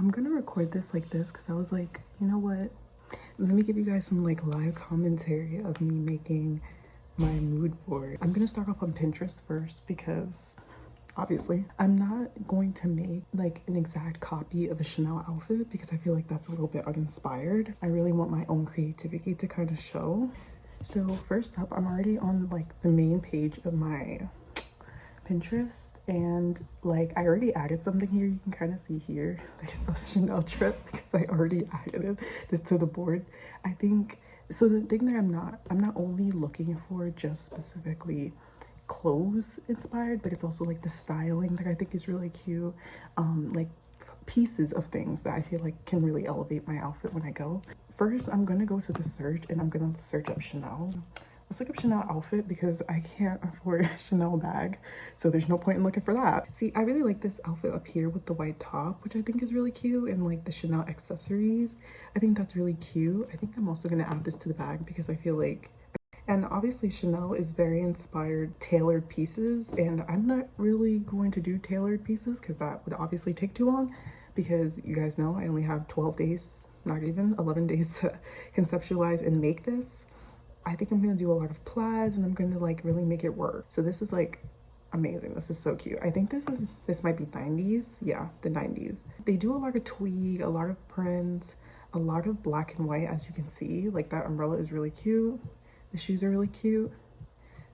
I'm gonna record this like this because I was like, you know what? Let me give you guys some like live commentary of me making my mood board. I'm gonna start off on Pinterest first because obviously I'm not going to make like an exact copy of a Chanel outfit because I feel like that's a little bit uninspired. I really want my own creativity to kind of show. So first up, I'm already on like the main page of my Pinterest, and like I already added something here. You can kind of see here that it's a Chanel trip because I already added this to the board. I think so. The thing that I'm not only looking for just specifically clothes inspired, but it's also like the styling that I think is really cute, like pieces of things that I feel like can really elevate my outfit when I go. First, I'm gonna go to the search and I'm gonna search up Chanel. Let's look up Chanel outfit because I can't afford a Chanel bag, so there's no point in looking for that. See, I really like this outfit up here with the white top, which I think is really cute, and like the Chanel accessories. I think that's really cute. I think I'm also gonna add this to the bag because I feel like, and obviously Chanel is very inspired tailored pieces, and I'm not really going to do tailored pieces because that would obviously take too long, because you guys know I only have 12 days, not even 11 days to conceptualize and make this. I think I'm gonna do a lot of plaids and I'm gonna like really make it work. So this is like amazing. This is so cute. I think this might be 90s. Yeah, the 90s. They do a lot of tweed, a lot of prints, a lot of black and white, as you can see. Like that umbrella is really cute. The shoes are really cute.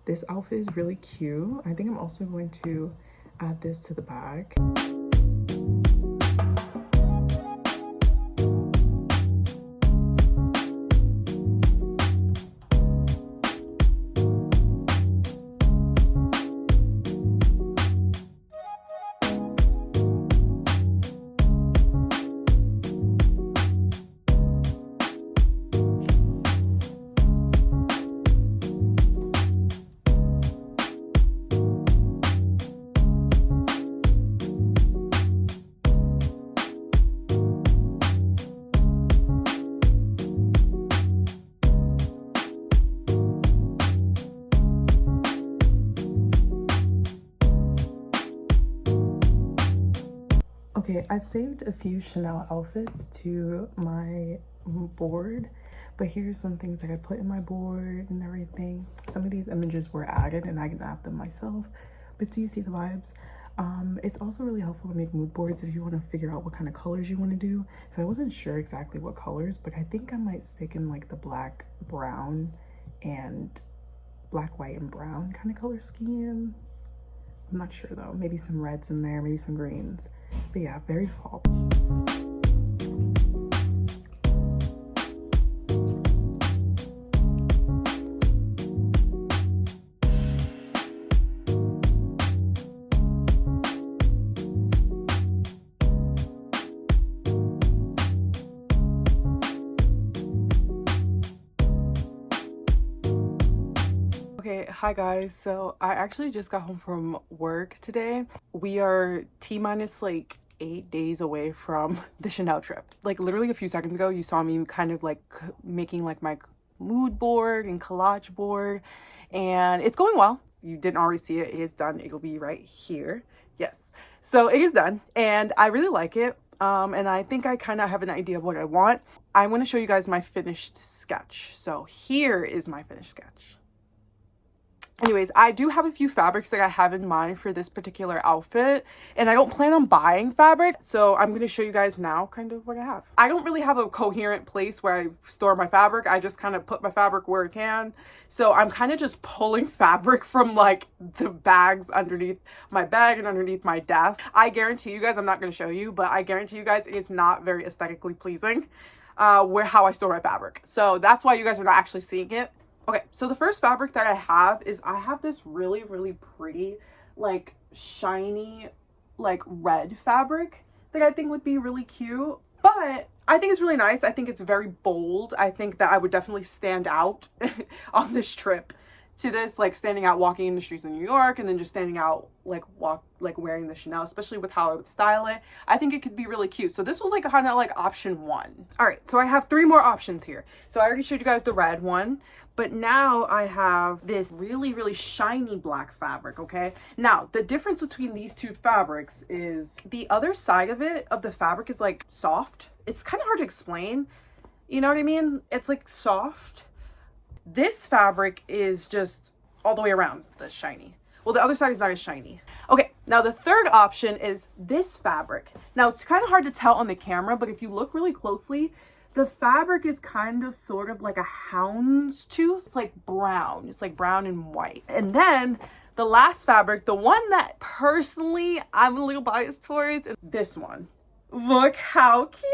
This outfit is really cute. I think I'm also going to add this to the bag. Okay, I've saved a few Chanel outfits to my board, but here's some things that I put in my board and everything. Some of these images were added and I can add them myself, but do you see the vibes? It's also really helpful to make mood boards if you want to figure out what kind of colors you want to do. So I wasn't sure exactly what colors, but I think I might stick in like the black, brown, and black, white, and brown kind of color scheme. I'm not sure though, maybe some reds in there, maybe some greens. But yeah, very fall. Okay, hi guys. So I actually just got home from work today. We are T-minus like 8 days away from the Chanel trip. Like literally a few seconds ago, you saw me kind of like making like my mood board and collage board, and it's going well. You didn't already see it. It is done. It will be right here. Yes. So it is done and I really like it. And I think I kind of have an idea of what I want. I'm going to show you guys my finished sketch. So here is my finished sketch. Anyways, I do have a few fabrics that I have in mind for this particular outfit, and I don't plan on buying fabric, so I'm going to show you guys now kind of what I have. I don't really have a coherent place where I store my fabric. I just kind of put my fabric where I can, so I'm kind of just pulling fabric from like the bags underneath my bag and underneath my desk. I guarantee you guys, I'm not going to show you, but I guarantee you guys it is not very aesthetically pleasing how I store my fabric. So that's why you guys are not actually seeing it. Okay, so the first fabric that I have is I have this really, really pretty, like shiny, like red fabric that I think would be really cute. But I think it's really nice. I think it's very bold. I think that I would definitely stand out on this trip. to this, like standing out walking in the streets of New York, and then just standing out like wearing the Chanel, especially with how I would style it. I think it could be really cute. So this was like kind of like option 1. All right, so I have 3 more options here. So I already showed you guys the red one, but now I have this really, really shiny black fabric, okay? Now, the difference between these 2 fabrics is the other side of it, of the fabric, is like soft. It's kind of hard to explain. You know what I mean? It's like soft. This fabric is just all the way around the shiny. Well, the other side is not as shiny. Okay, now the third option is this fabric. Now, it's kind of hard to tell on the camera, but if you look really closely, the fabric is kind of sort of like a houndstooth. It's like brown. It's like brown and white. And then the last fabric, the one that personally I'm a little biased towards, is this one. Look how cute!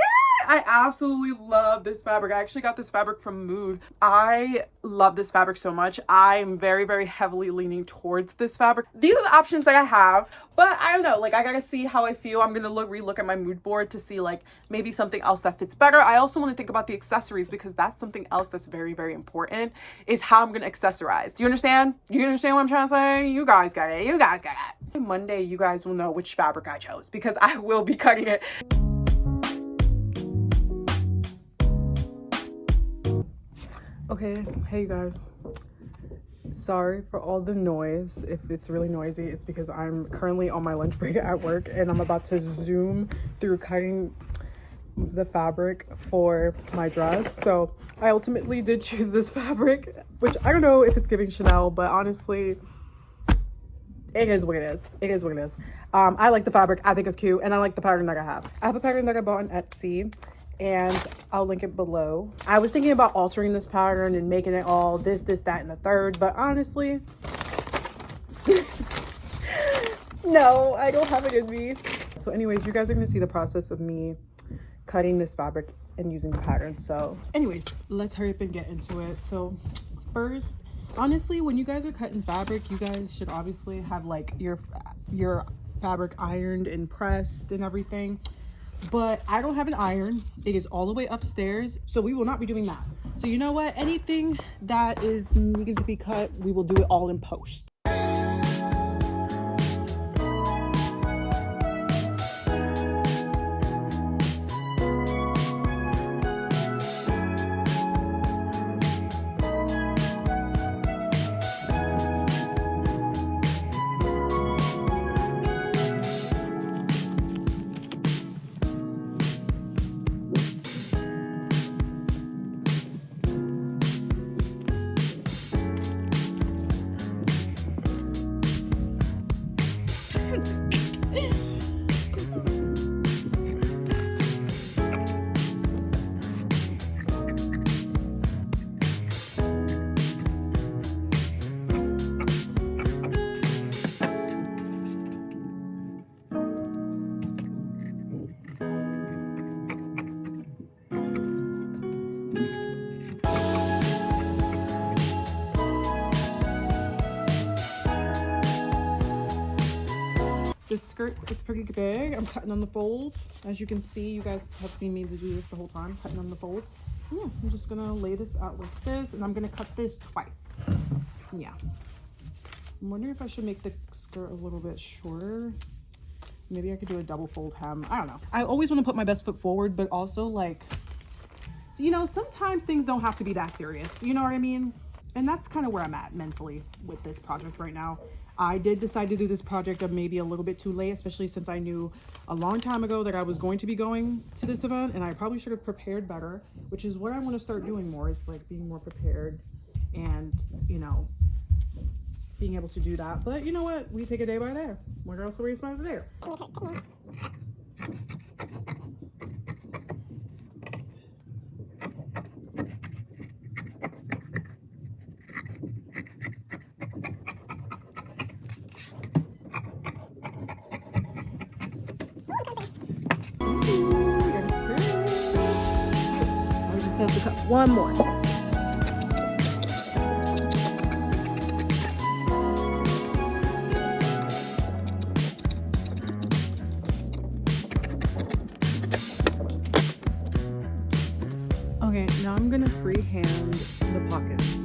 I absolutely love this fabric. I actually got this fabric from Mood. I love this fabric so much. I'm very, very heavily leaning towards this fabric. These are the options that I have, but I don't know. Like, I gotta see how I feel. I'm gonna relook at my mood board to see like maybe something else that fits better. I also want to think about the accessories, because that's something else that's very, very important, is how I'm gonna accessorize. Do you understand? You understand what I'm trying to say? You guys got it. You guys got it. Monday, you guys will know which fabric I chose, because I will be cutting it. Okay, hey you guys. Sorry for all the noise. If it's really noisy, it's because I'm currently on my lunch break at work and I'm about to zoom through cutting the fabric for my dress. So I ultimately did choose this fabric, which I don't know if it's giving Chanel, but honestly, it is what it is. It is what it is. I like the fabric. I think it's cute, and I like the pattern that I have. I have a pattern that I bought on Etsy, and I'll link it below. I was thinking about altering this pattern and making it all this, that, and the third, but honestly, no, I don't have it in me. So anyways, you guys are gonna see the process of me cutting this fabric and using the pattern. So anyways, let's hurry up and get into it. So first, honestly, when you guys are cutting fabric, you guys should obviously have like your fabric ironed and pressed and everything. But I don't have an iron. It is all the way upstairs, so we will not be doing that. So you know what? Anything that is needing to be cut, we will do it all in post. This skirt is pretty big. I'm cutting on the fold. As you can see, you guys have seen me do this the whole time, cutting on the fold. I'm just gonna lay this out like this, and I'm gonna cut this twice. Yeah. I'm wondering if I should make the skirt a little bit shorter. Maybe I could do a double fold hem. I don't know. I always want to put my best foot forward, but also like, you know, sometimes things don't have to be that serious. You know what I mean? And that's kind of where I'm at mentally with this project right now. I did decide to do this project maybe a little bit too late, especially since I knew a long time ago that I was going to be going to this event, and I probably should have prepared better, which is what I want to start doing more, is like being more prepared and, you know, being able to do that. But you know what? We take it day by day. What else are we supposed to do? Okay, come on. Have to cut one more. Okay, now I'm gonna freehand the pockets.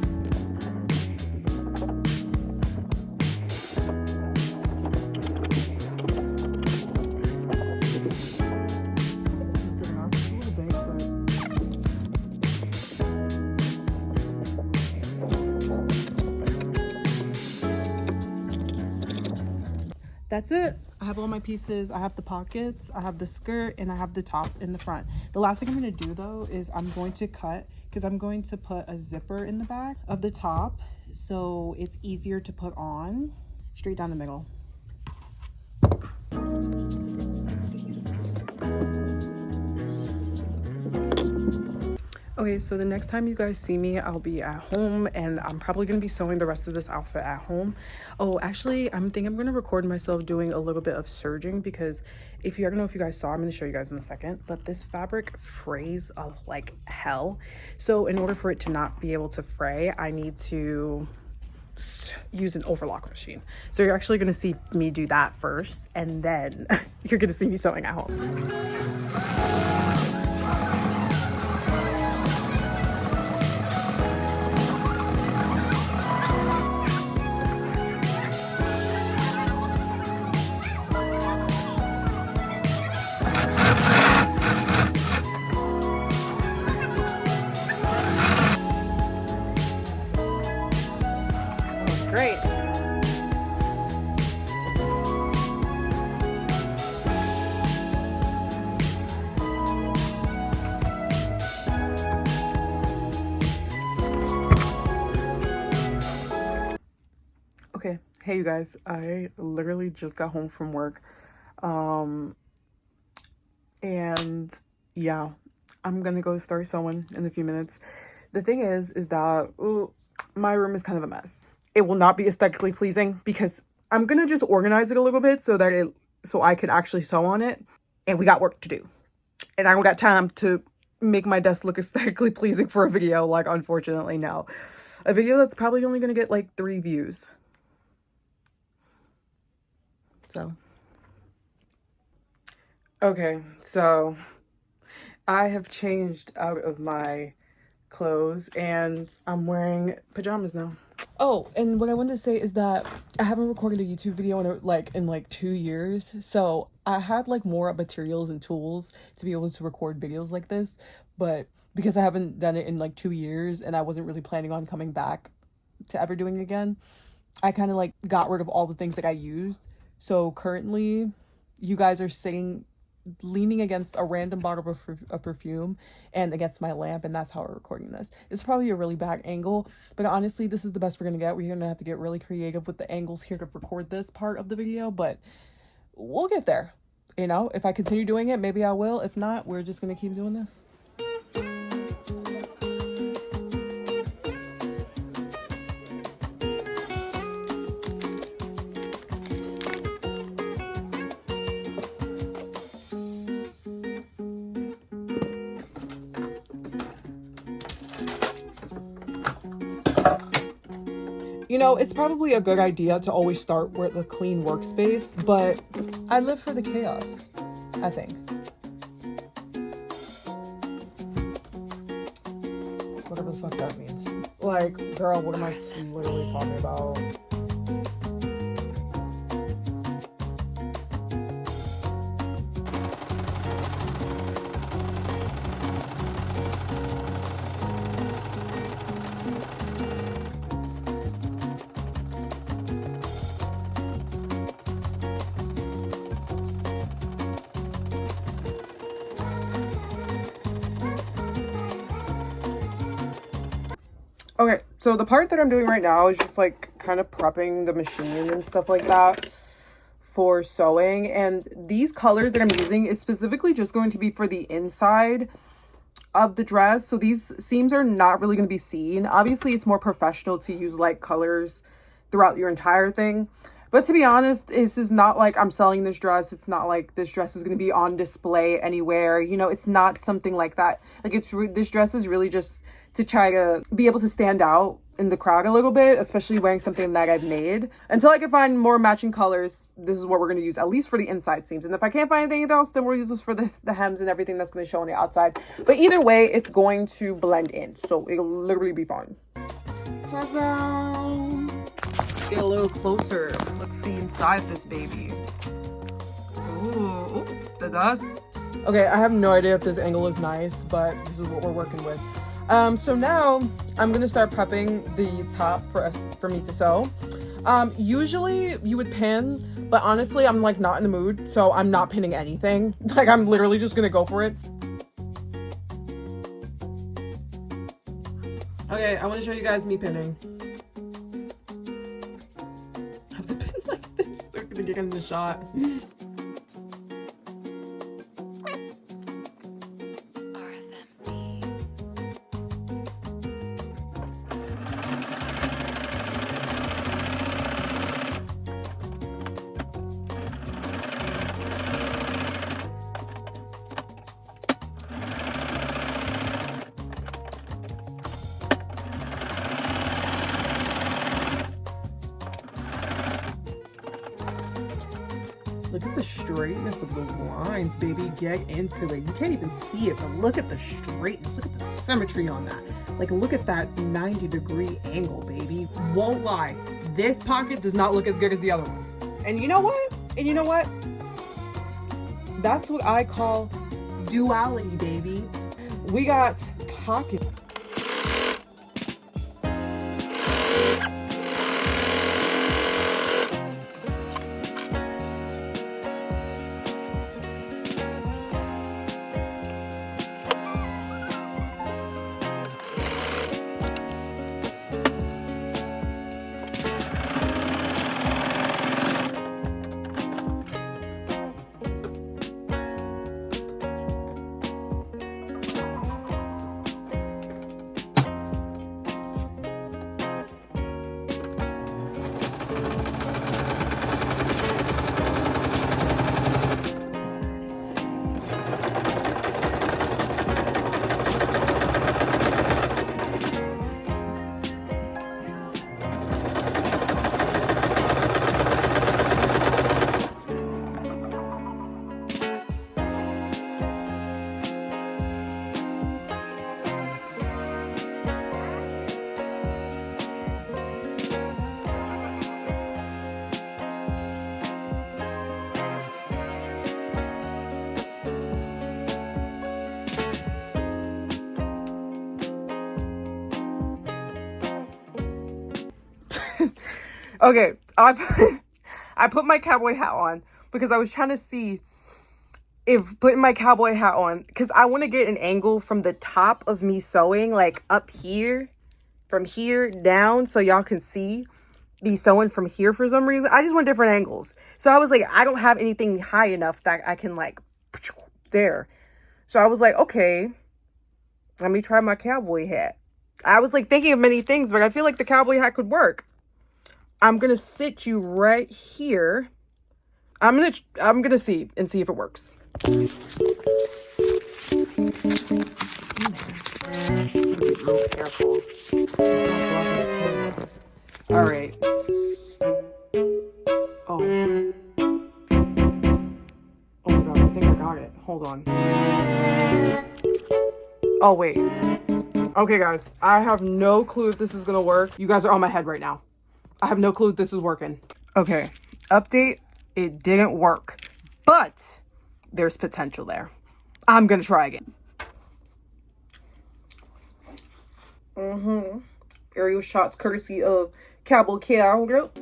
that's it. I have all my pieces. I have the pockets, I have the skirt, and I have the top in the front. The last thing I'm going to do though is I'm going to cut, because I'm going to put a zipper in the back of the top so it's easier to put on. Straight down the middle. Okay, so the next time you guys see me, I'll be at home, and I'm probably going to be sewing the rest of this outfit at home. Oh, actually, I'm going to record myself doing a little bit of serging, because I don't know if you guys saw, I'm going to show you guys in a second, but this fabric frays like hell. So in order for it to not be able to fray, I need to use an overlock machine. So you're actually going to see me do that first, and then you're going to see me sewing at home. Great. Okay, hey you guys, I literally just got home from work. And yeah, I'm gonna go start sewing in a few minutes. The thing is that my room is kind of a mess. It will not be aesthetically pleasing because I'm gonna just organize it a little bit so I can actually sew on it. And we got work to do. And I don't got time to make my desk look aesthetically pleasing for a video. Like, unfortunately, no. A video that's probably only gonna get like 3 views. So. Okay, so I have changed out of my clothes and I'm wearing pajamas now. Oh, and what I wanted to say is that I haven't recorded a YouTube video in 2 years. So I had like more materials and tools to be able to record videos like this. But because I haven't done it in like 2 years and I wasn't really planning on coming back to ever doing it again, I kind of like got rid of all the things that I used. So currently you guys are leaning against a random bottle of perfume and against my lamp, and that's how we're recording this. It's probably a really bad angle, but honestly this is the best we're gonna get. We're gonna have to get really creative with the angles here to record this part of the video, but we'll get there. You know, if I continue doing it, maybe I will. If not, we're just gonna keep doing this. You know, it's probably a good idea to always start with a clean workspace, but I live for the chaos, I think. Whatever the fuck that means. Like, girl, what am I literally talking about? Okay, so the part that I'm doing right now is just like kind of prepping the machine and stuff like that for sewing. And these colors that I'm using is specifically just going to be for the inside of the dress. So these seams are not really going to be seen. Obviously, it's more professional to use light colors throughout your entire thing. But to be honest, this is not like I'm selling this dress. It's not like this dress is going to be on display anywhere. You know, it's not something like that. Like, this dress is really just to try to be able to stand out in the crowd a little bit, especially wearing something that I've made. Until I can find more matching colors, this is what we're going to use, at least for the inside seams. And if I can't find anything else, then we'll use this for the hems and everything that's going to show on the outside. But either way, it's going to blend in. So it'll literally be fine. Ta-da! Get a little closer. Let's see inside this baby. Ooh, the dust. Okay, I have no idea if this angle is nice, but this is what we're working with. So now I'm gonna start prepping the top for me to sew. Usually you would pin, But honestly, I'm like not in the mood, so I'm not pinning anything. Like I'm literally just gonna go for it. Okay, I want to show you guys me pinning. I have to pin like this. They're gonna get in the shot. Look at the straightness of those lines, baby. Get into it. You can't even see it, but look at the straightness. Look at the symmetry on that. Like, look at that 90-degree angle, baby. Won't lie. This pocket does not look as good as the other one. And you know what? That's what I call duality, baby. We got pocket. Okay, I put my cowboy hat on because I was trying to see if putting my cowboy hat on, because I want to get an angle from the top of me sewing, like up here, from here down, so y'all can see me sewing from here for some reason. I just want different angles. So I was like, I don't have anything high enough that I can like, there. So I was like, okay, let me try my cowboy hat. I was like thinking of many things, but I feel like the cowboy hat could work. I'm going to sit you right here. I'm going to see if it works. Be real careful. All right. Oh my God, I think I got it. Hold on. Oh, wait. Okay, guys, I have no clue if this is going to work. You guys are on my head right now. I have no clue if this is working. Okay, update, it didn't work, but there's potential there. I'm gonna try again. Aerial shots courtesy of Cowboy Cow Group.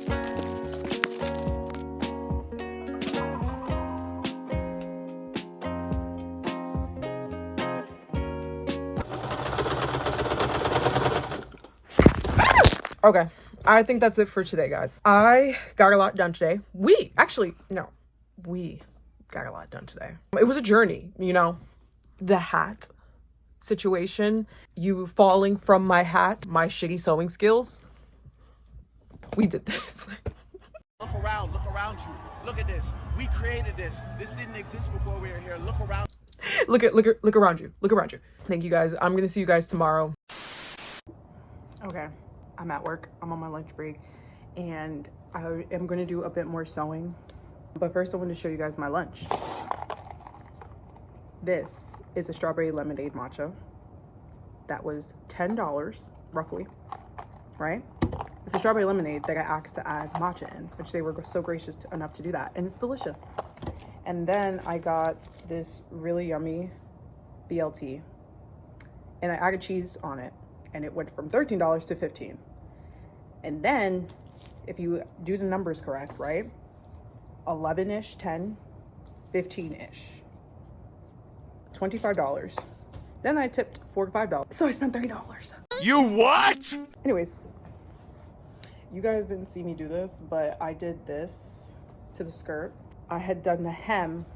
Okay, I think that's it for today, guys. I got a lot done today. We got a lot done today. It was a journey, you know. The hat situation, you falling from my hat, my shitty sewing skills. We did this. Look around you. Look at this. We created this. This didn't exist before we were here. Look around. Look around you. Look around you. Thank you guys. I'm gonna see you guys tomorrow. Okay, I'm at work. I'm on my lunch break, and I am gonna do a bit more sewing. But first, I want to show you guys my lunch. This is a strawberry lemonade matcha. That was $10, roughly, right? It's a strawberry lemonade that I asked to add matcha in, which they were so gracious enough to do that, and it's delicious. And then I got this really yummy BLT, and I added cheese on it, and it went from $13 to $15. And then, if you do the numbers correct, right? 11-ish, 10, 15-ish, $25. Then I tipped $45. So I spent $30. You what? Anyways, you guys didn't see me do this, but I did this to the skirt. I had done the hem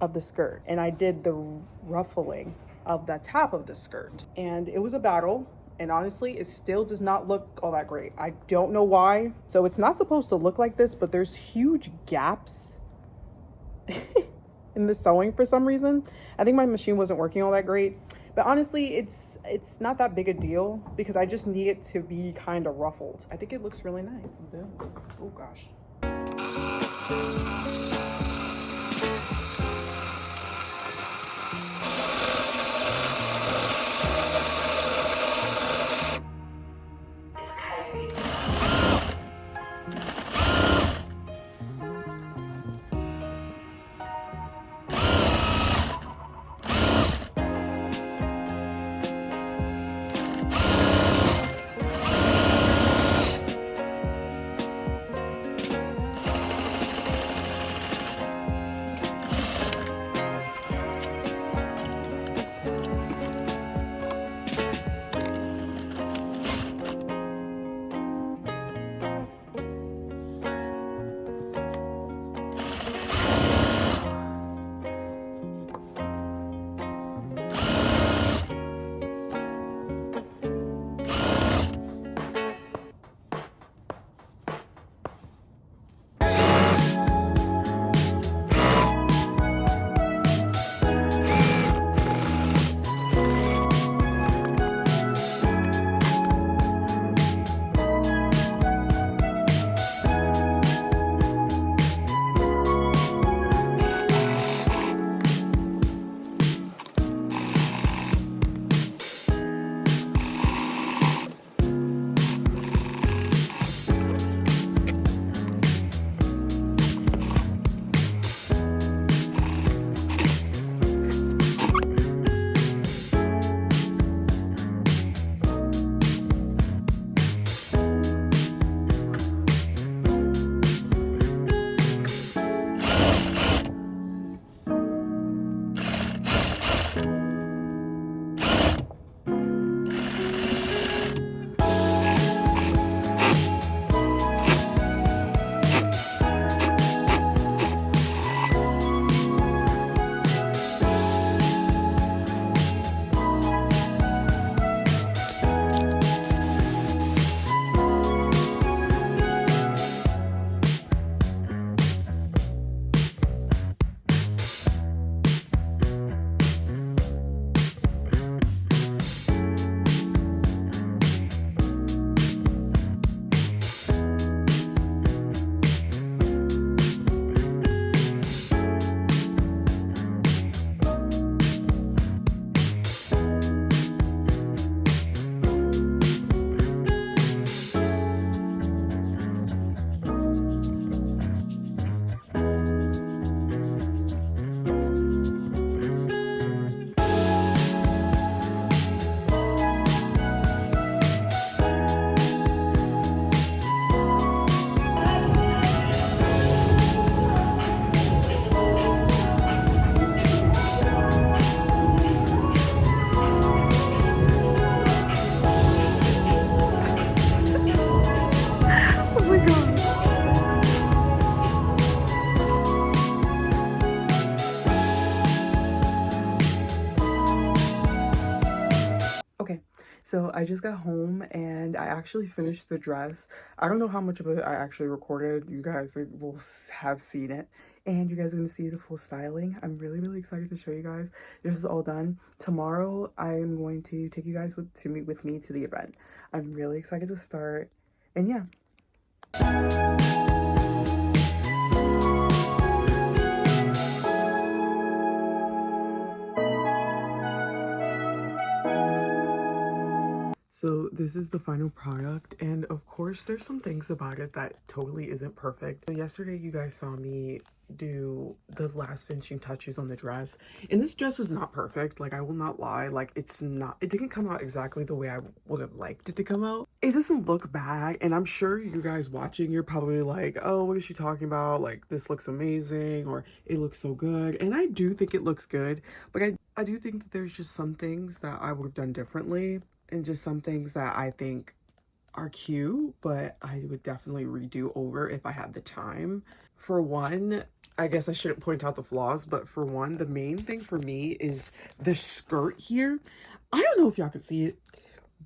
of the skirt and I did the ruffling of the top of the skirt. And it was a battle. And honestly, it still does not look all that great. I don't know why. So it's not supposed to look like this, but there's huge gaps in the sewing for some reason. I think my machine wasn't working all that great. But honestly, it's not that big a deal because I just need it to be kind of ruffled. I think it looks really nice. Oh gosh. So I just got home and I actually finished the dress. I don't know how much of it I actually recorded. You guys will have seen it. And you guys are going to see the full styling. I'm really, really excited to show you guys. This is all done. Tomorrow, I'm going to take you guys to meet with me to the event. I'm really excited to start. And yeah. So this is the final product, and of course there's some things about it that totally isn't perfect. Yesterday you guys saw me do the last finishing touches on the dress, and this dress is not perfect, like I will not lie, like it didn't come out exactly the way I would have liked it to come out. It doesn't look bad, and I'm sure you guys watching, you're probably like, oh, what is she talking about? Like, this looks amazing, or it looks so good. And I do think it looks good, but I do think that there's just some things that I would have done differently, and just some things that I think are cute, but I would definitely redo over if I had the time. For one, I guess I shouldn't point out the flaws, but for one, the main thing for me is the skirt here. I don't know if y'all can see it,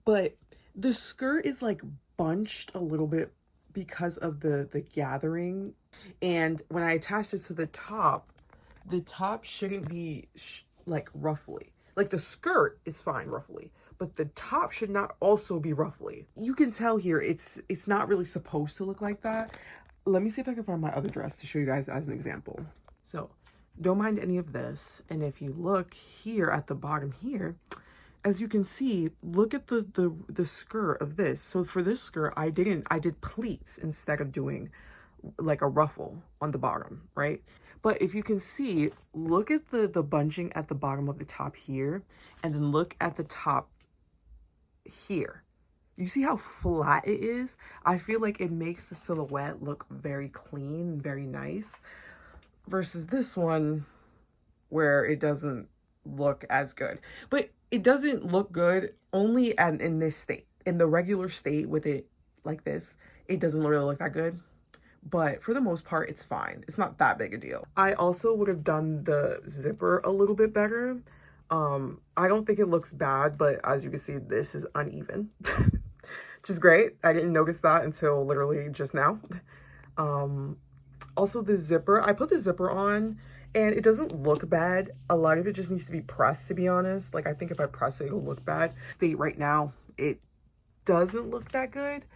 but the skirt is like bunched a little bit because of the gathering. And when I attached it to the top shouldn't be like ruffly. Like the skirt is fine ruffly, but the top should not also be ruffly. You can tell here it's not really supposed to look like that. Let me see if I can find my other dress to show you guys as an example. So don't mind any of this. And if you look here at the bottom here, as you can see, look at the skirt of this. So for this skirt, I did pleats instead of doing like a ruffle on the bottom, right? But if you can see, look at the bunching at the bottom of the top here, and then look at the top here. You see how flat it is? I feel like it makes the silhouette look very clean and very nice, versus this one where it doesn't look as good. But it doesn't look good only in this state. In the regular state with it like this, it doesn't really look that good. But for the most part, it's fine. It's not that big a deal. I also would have done the zipper a little bit better. I don't think it looks bad, but as you can see, this is uneven, which is great. I didn't notice that until literally just now. Also the zipper, I put the zipper on and it doesn't look bad. A lot of it just needs to be pressed, to be honest. Like, I think if I press it, it'll look bad. State right now, it doesn't look that good.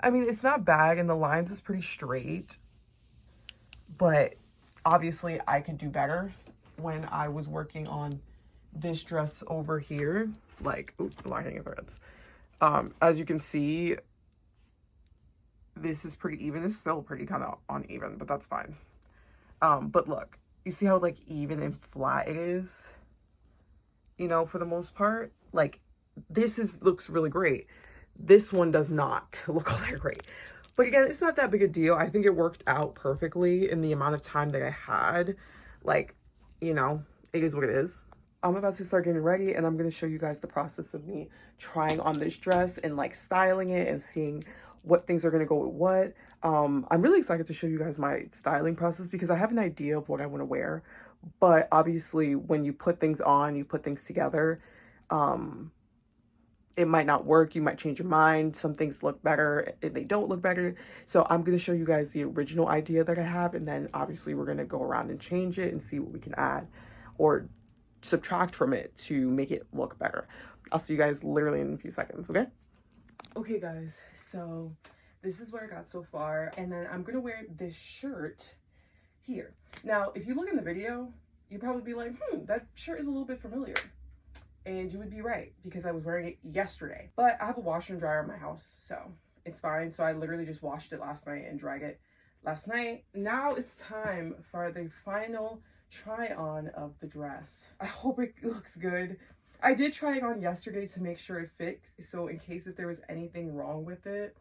I mean, it's not bad, and the lines is pretty straight, but obviously I could do better. When I was working on this dress over here, like, oops, lining of threads. As you can see, this is pretty even. It's still pretty kind of uneven, but that's fine. But look, you see how like even and flat it is, you know, for the most part. Like, looks really great. This one does not look all that great. But again, it's not that big a deal. I think it worked out perfectly in the amount of time that I had. Like, you know, it is what it is. I'm about to start getting ready, and I'm going to show you guys the process of me trying on this dress and like styling it and seeing what things are going to go with what. I'm really excited to show you guys my styling process because I have an idea of what I want to wear. But obviously, when you put things on, you put things together, it might not work. You might change your mind. Some things look better and they don't look better. So I'm going to show you guys the original idea that I have. And then obviously we're going to go around and change it and see what we can add or subtract from it to make it look better. I'll see you guys literally in a few seconds, okay? Okay, guys. So this is what I got so far. And then I'm going to wear this shirt here. Now, if you look in the video, you'd probably be like, that shirt is a little bit familiar. And you would be right, because I was wearing it yesterday. But I have a washer and dryer in my house, so it's fine. So I literally just washed it last night and dried it last night. Now it's time for the final try on of the dress. I hope it looks good. I did try it on yesterday to make sure it fits. So in case if there was anything wrong with it,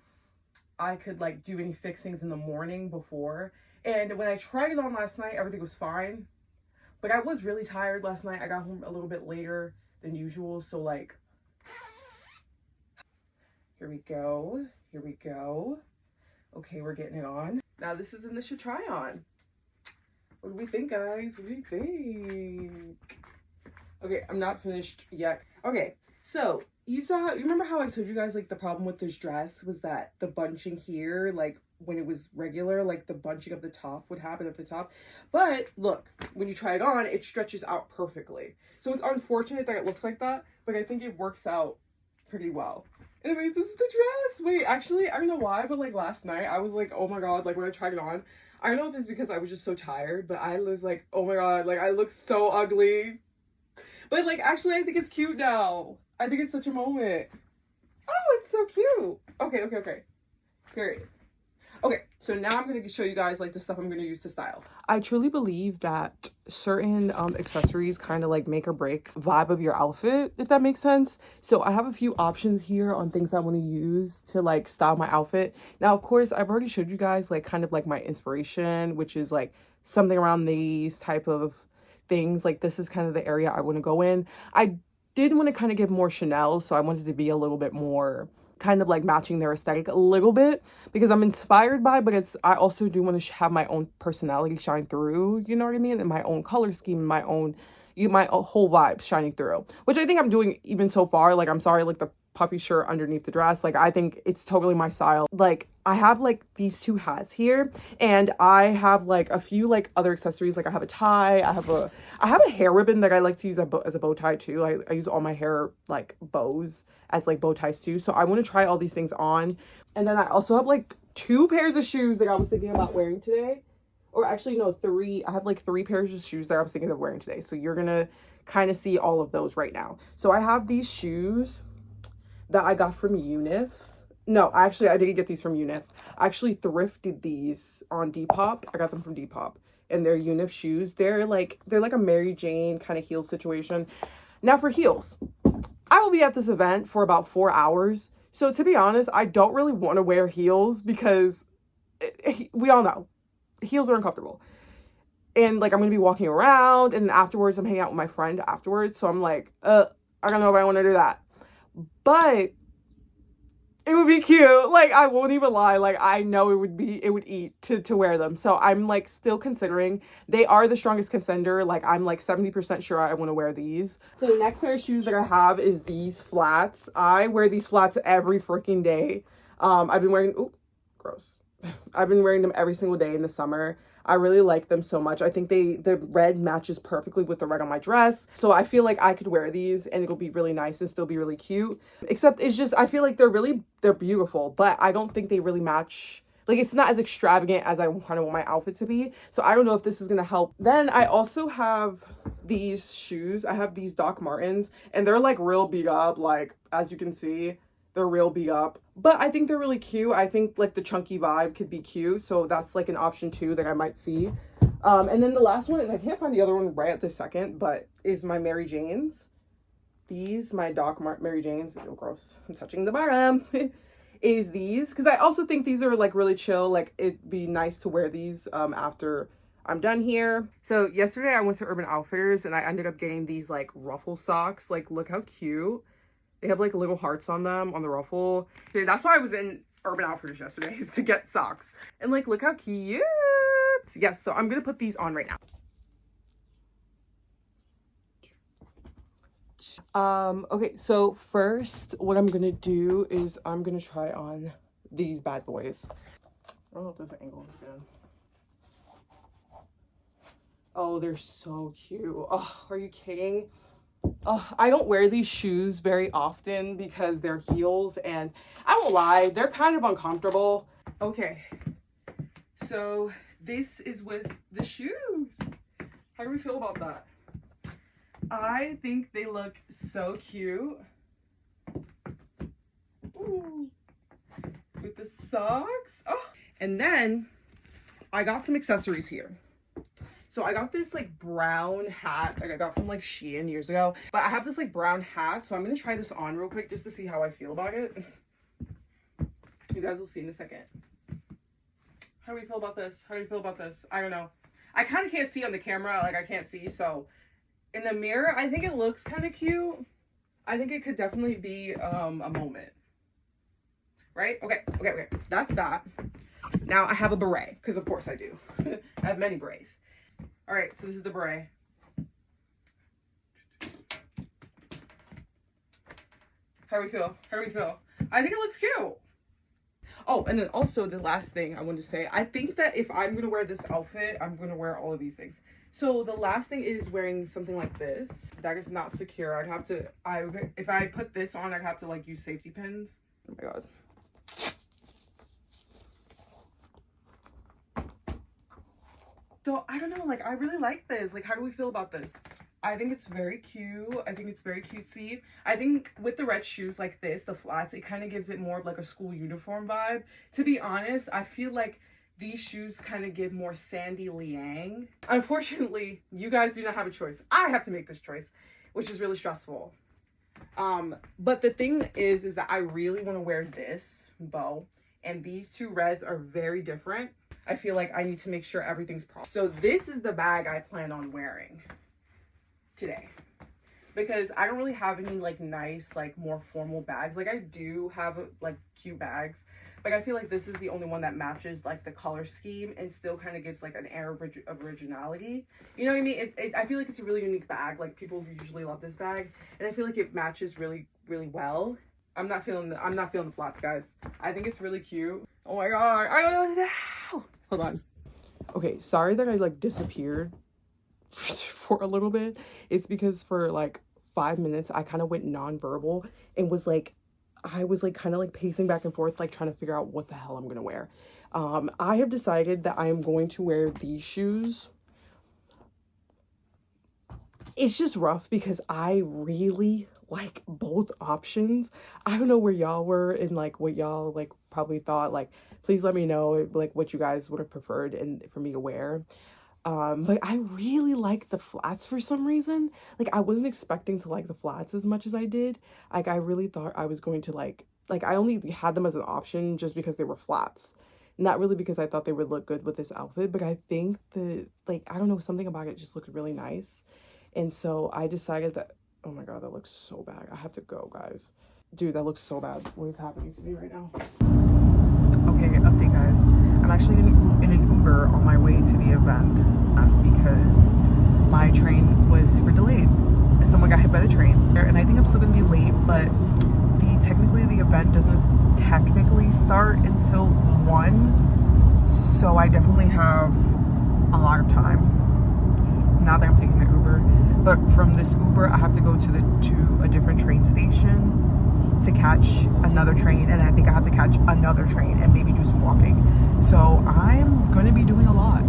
I could like do any fixings in the morning before. And when I tried it on last night, everything was fine. But I was really tired last night. I got home a little bit later than usual, so like, here we go. Okay, we're getting it on. Now this is initial try on. What do we think, guys? What do you think? Okay, I'm not finished yet. Okay, so you remember how I told you guys like the problem with this dress was that the bunching here, like when it was regular, like the bunching of the top would happen at the top. But look, when you try it on, it stretches out perfectly. So it's unfortunate that it looks like that, but I think it works out pretty well. Anyways, this is the dress. Wait, actually, I don't know why, but like last night I was like, oh my god, like when I tried it on, I don't know if it's because I was just so tired, but I was like, oh my god, like I look so ugly. But like, actually, I think it's cute now. I think it's such a moment. Oh, it's so cute. Okay. Period. Okay, so now I'm going to show you guys like the stuff I'm going to use to style. I truly believe that certain accessories kind of like make or break vibe of your outfit, if that makes sense. So I have a few options here on things I want to use to like style my outfit. Now, of course, I've already showed you guys like kind of like my inspiration, which is like something around these type of things. Like this is kind of the area I want to go in. I did want to kind of give more Chanel, so I wanted to be a little bit more kind of like matching their aesthetic a little bit because I'm inspired by, but I also do want to have my own personality shine through, you know what I mean? And my own color scheme and my whole vibe shining through, which I think I'm doing even so far. Like, I'm sorry, like the puffy shirt underneath the dress, like I think it's totally my style. Like I have like these two hats here and I have like a few like other accessories. Like I have a tie, I have a hair ribbon that I like to use as a bow tie too. I use all my hair like bows as like bow ties too. So I want to try all these things on. And then I also have like 2 pairs of shoes that I was thinking about wearing today. Or actually no, 3. I have like 3 pairs of shoes that I was thinking of wearing today. So you're gonna kind of see all of those right now. So I have these shoes that I got from Unif. No, actually, I didn't get these from Unif. I actually thrifted these on Depop. I got them from Depop. And they're Unif shoes. They're like a Mary Jane kind of heel situation. Now for heels. I will be at this event for about 4 hours. So to be honest, I don't really want to wear heels because we all know heels are uncomfortable. And like I'm going to be walking around and afterwards I'm hanging out with my friend afterwards. So I'm like, I don't know if I want to do that. But it would be cute. Like I won't even lie. Like I know it would eat to wear them. So I'm like still considering. They are the strongest contender. Like I'm like 70% sure I want to wear these. So the next pair of shoes that I have is these flats. I wear these flats every freaking day. I've been wearing, ooh, gross. I've been wearing them every single day in the summer. I really like them so much. I think the red matches perfectly with the red on my dress. So I feel like I could wear these and it'll be really nice and still be really cute. Except it's just, I feel like they're beautiful, but I don't think they really match. Like it's not as extravagant as I kind of want my outfit to be. So I don't know if this is going to help. Then I also have these shoes. I have these Doc Martens and they're like real beat up. Like as you can see, they're real beat up, but I think they're really cute. I think like the chunky vibe could be cute. So that's like an option too that I might see. And then the last one is, I can't find the other one right at this second, but is my Mary Janes. These, my Doc Mary Janes, oh gross, I'm touching the bottom, is these. Because I also think these are like really chill. Like it'd be nice to wear these after I'm done here. So yesterday I went to Urban Outfitters and I ended up getting these like ruffle socks. Like look how cute. They have like little hearts on them on the ruffle. That's why I was in Urban Outfitters yesterday, is to get socks. And like, look how cute. Yes, so I'm going to put these on right now. Okay, so first what I'm going to do is I'm going to try on these bad boys. I don't know if this angle is good. Oh, they're so cute. Oh, are you kidding? I don't wear these shoes very often because they're heels and I won't lie, they're kind of uncomfortable. Okay, so this is with the shoes. How do we feel about that? I think they look so cute. Ooh. With the socks. Oh, and then I got some accessories here. So I got this like brown hat that I got from like Shein years ago. But I have this like brown hat. So I'm going to try this on real quick just to see how I feel about it. You guys will see in a second. How do we feel about this? How do you feel about this? I don't know. I kind of can't see on the camera. Like I can't see. So in the mirror, I think it looks kind of cute. I think it could definitely be a moment. Right? Okay. That's that. Now I have a beret. Because of course I do. I have many berets. All right, so this is the beret. How do we feel? I think it looks cute. Oh, and then also the last thing I wanted to say, I think that if I'm going to wear this outfit, I'm going to wear all of these things. So the last thing is wearing something like this. That is not secure. If I put this on, I'd have to like use safety pins. Oh my God. So I don't know, like I really like this. Like how do we feel about this? I think it's very cute. I think it's very cutesy. I think with the red shoes like this, the flats, it kind of gives it more of like a school uniform vibe. To be honest, I feel like these shoes kind of give more Sandy Liang. Unfortunately, you guys do not have a choice. I have to make this choice, which is really stressful. But the thing is that I really want to wear this bow, and these two reds are very different. I feel like I need to make sure everything's proper. So this is the bag I plan on wearing today, because I don't really have any like nice, like more formal bags. Like I do have like cute bags, but I feel like this is the only one that matches like the color scheme and still kind of gives like an air of originality. You know what I mean? I feel like it's a really unique bag. Like people usually love this bag, and I feel like it matches really, really well. I'm not feeling the flats, guys. I think it's really cute. Oh my god, I don't know what to do. Hold on. Okay, sorry that I like disappeared for a little bit. It's because for like 5 minutes I kind of went nonverbal and was like, I was like kind of like pacing back and forth, like trying to figure out what the hell I'm gonna wear. I have decided that I am going to wear these shoes. It's just rough because I really like both options. I don't know where y'all were and like what y'all like probably thought. Like please let me know like what you guys would have preferred and for me to wear. But I really like the flats for some reason. Like I wasn't expecting to like the flats as much as I did. Like I really thought I was going to like I only had them as an option just because they were flats. Not really because I thought they would look good with this outfit, but I think that like, I don't know, something about it just looked really nice. And so I decided that, oh my god, that looks so bad. I have to go, guys. Dude, that looks so bad. What is happening to me right now? Okay, update, guys. I'm actually in an Uber on my way to the event because my train was super delayed. Someone got hit by the train, and I think I'm still gonna be late, but technically the event doesn't technically start until 1, so I definitely have a lot of time now that I'm taking the Uber. But from this Uber, I have to go to a different train station to catch another train, and I think I have to catch another train and maybe do some walking. So I'm gonna be doing a lot.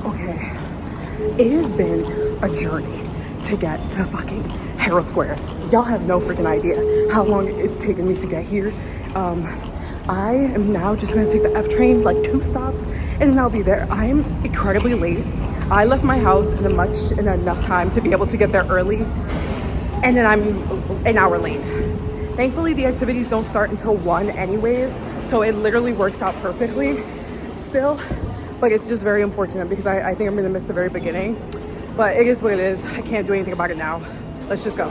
Okay, it has been a journey to get to fucking Herald Square. Y'all have no freaking idea how long it's taken me to get here. I am now just gonna take the F train, like 2 stops, and then I'll be there. I am incredibly late. I left my house in enough time to be able to get there early, and then I'm an hour late. Thankfully, the activities don't start until 1 anyways, so it literally works out perfectly still. But it's just very unfortunate because I think I'm gonna miss the very beginning. But it is what it is. I can't do anything about it now. Let's just go.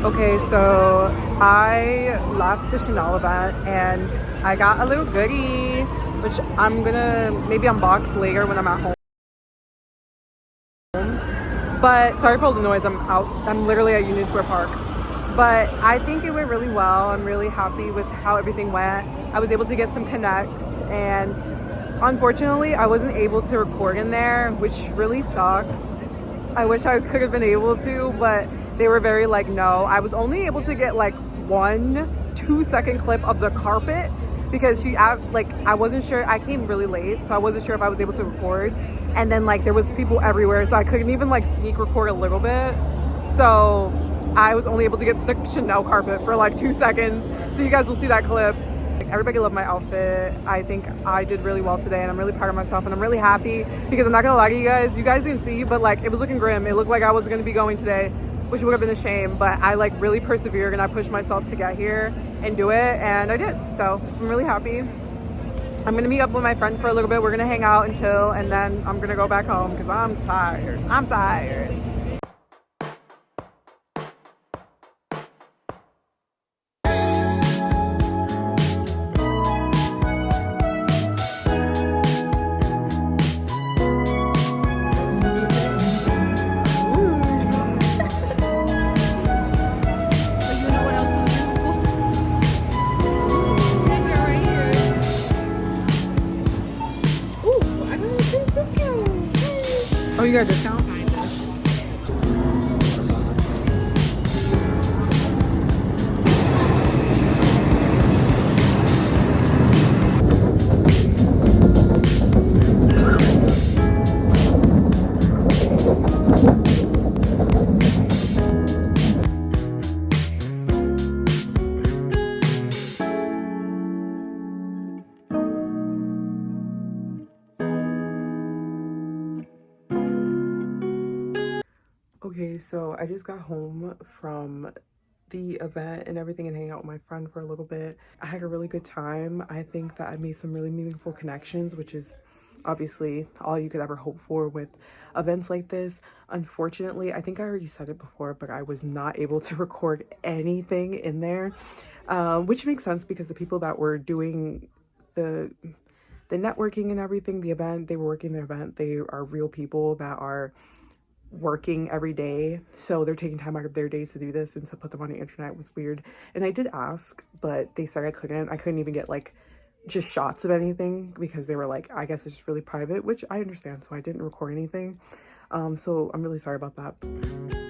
Okay, so I left the Chanel event and I got a little goodie. which I'm gonna maybe unbox later when I'm at home. But sorry for all the noise, I'm literally at Union Square Park. But I think it went really well. I'm really happy with how everything went. I was able to get some connects, and unfortunately I wasn't able to record in there, which really sucked. I wish I could have been able to, but they were very like, no. I was only able to get like 1-2 second clip of the carpet because I wasn't sure. I came really late, so I wasn't sure if I was able to record. And then like there was people everywhere, so I couldn't even like sneak record a little bit. So I was only able to get the Chanel carpet for like 2 seconds. So you guys will see that clip. Like, everybody loved my outfit. I think I did really well today, and I'm really proud of myself, and I'm really happy because I'm not gonna lie to you guys didn't see, but like it was looking grim. It looked like I wasn't gonna be going today, which would have been a shame, but I like really persevered and I pushed myself to get here and do it, and I did. So I'm really happy. I'm gonna meet up with my friend for a little bit. We're gonna hang out and chill, and then I'm gonna go back home because I'm tired. I'm tired. Oh, you got a discount? Okay, so I just got home from the event and everything and hang out with my friend for a little bit. I had a really good time. I think that I made some really meaningful connections, which is obviously all you could ever hope for with events like this. Unfortunately, I think I already said it before, but I was not able to record anything in there, which makes sense because the people that were doing the networking and everything, the event, they were working the event. They are real people that are working every day, so they're taking time out of their days to do this, and to put them on the internet was weird. And I did ask, but they said I couldn't even get like just shots of anything because they were like, I guess it's just really private, which I understand, so I didn't record anything. So I'm really sorry about that.